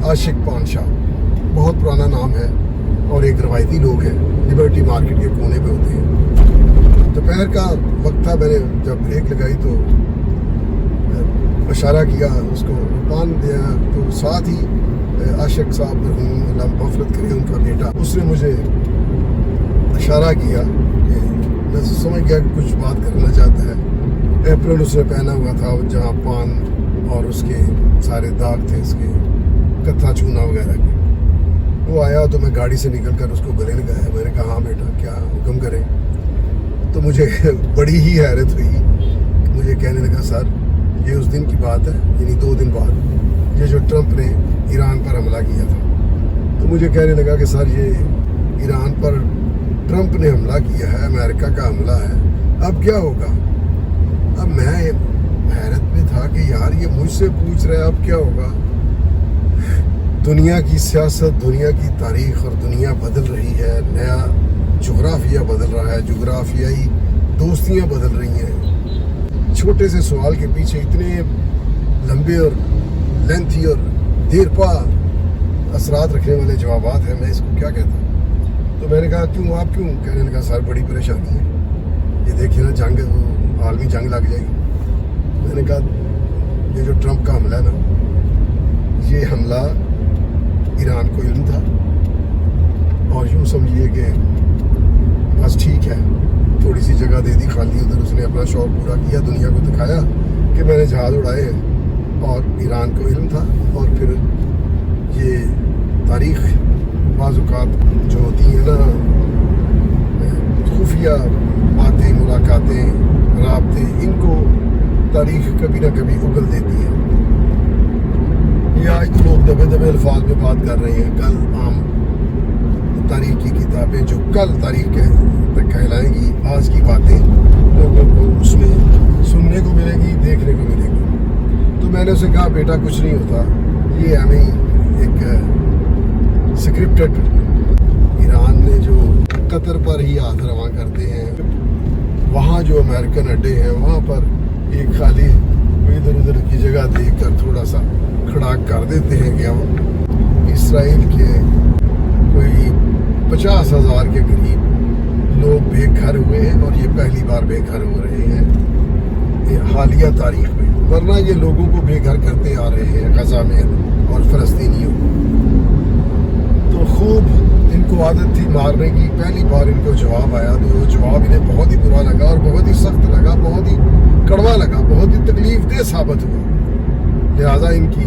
आशिक पान शाह, बहुत पुराना नाम है और एक रवायती लोग हैं, लिबर्टी मार्केट के कोने पे होते हैं। दोपहर का वक्त था, मैंने जब ब्रेक लगाई तो इशारा किया उसको, पान दिया, तो साथ ही आशिक साहब अल्लाह मग़फ़िरत करे उनका बेटा, उसने मुझे इशारा किया कि मैं समझ गया कि कुछ बात करना चाहता है। एप्रन उसने पहना हुआ था जहाँ पान और उसके सारे दाग थे, उसके कत्था चूना वगैरह के। वो आया तो मैं गाड़ी से निकल कर उसको गले लगाया। मैंने कहा हाँ बेटा क्या हुक्म करें। तो मुझे बड़ी ही हैरत हुई। मुझे कहने लगा सर ये उस दिन की बात है, यानी 2 दिन बाद, ये जो ट्रंप ने ईरान पर हमला किया था। तो मुझे कहने लगा कि सर ये ईरान पर ट्रंप ने हमला किया है, अमेरिका का हमला है, अब क्या होगा। अब मैं हैरत में था कि यार ये मुझसे पूछ रहा है अब क्या होगा। दुनिया की सियासत, दुनिया की तारीख और दुनिया बदल रही है, नया जोग्राफिया बदल रहा है, जोग्राफियाई दोस्तियाँ बदल रही हैं। छोटे से सवाल के पीछे इतने लंबे और लेंथी और देरपा असरात रखने वाले जवाबात हैं, मैं इसको क्या कहता। तो मैंने कहा क्यों, आप क्यों। कहने लगा सर बड़ी परेशानी है, ये देखिए ना जंग, आलमी जंग लग जाएगी। मैंने कहा ये जो ट्रंप का हमला है ना, ये हमला ईरान को इल्म था और यूँ समझिए कि बस ठीक है, थोड़ी सी जगह दे दी खाली, उधर उसने अपना शौक पूरा किया, दुनिया को दिखाया कि मैंने जहाज़ उड़ाए हैं, और ईरान को इल्म था। और फिर ये तारीख़ बाज़-औक़ात जो होती हैं ना, खुफिया बातें, मुलाकातें, राब्ते, इनको तारीख़ कभी ना कभी उगल देती है। ये आज तो लोग दबे दबे अल्फाज में बात कर रहे हैं। कल आम तारीख़ की किताबें जो कल तारीख़ तक कहलाएंगी, आज की बातें लोगों को उसमें सुनने को मिलेंगी, देखने को मिलेंगी। तो मैंने उसे कहा बेटा कुछ नहीं होता, ये हमें एक स्क्रिप्टेड, ईरान ने जो कतर पर ही हाथ रवा करते हैं, वहाँ जो अमेरिकन अड्डे हैं वहाँ पर एक खाली इधर उधर की जगह देख कर थोड़ा सा खड़ा कर देते हैं कि हम इसराइल के कोई 50,000 के करीब लोग बेघर हुए हैं, और ये पहली बार बेघर हो रहे हैं ये हालिया तारीख में, वरना ये लोगों को बेघर करते आ रहे हैं गजा में और फ़लस्तीनियों को। तो खूब इनको आदत थी मारने की। पहली बार इनको जवाब आया तो वो जवाब इन्हें बहुत ही बुरा लगा और बहुत ही सख्त लगा, बहुत ही कड़वा लगा, बहुत ही तकलीफ दह साबित हुआ। लिहाजा इनकी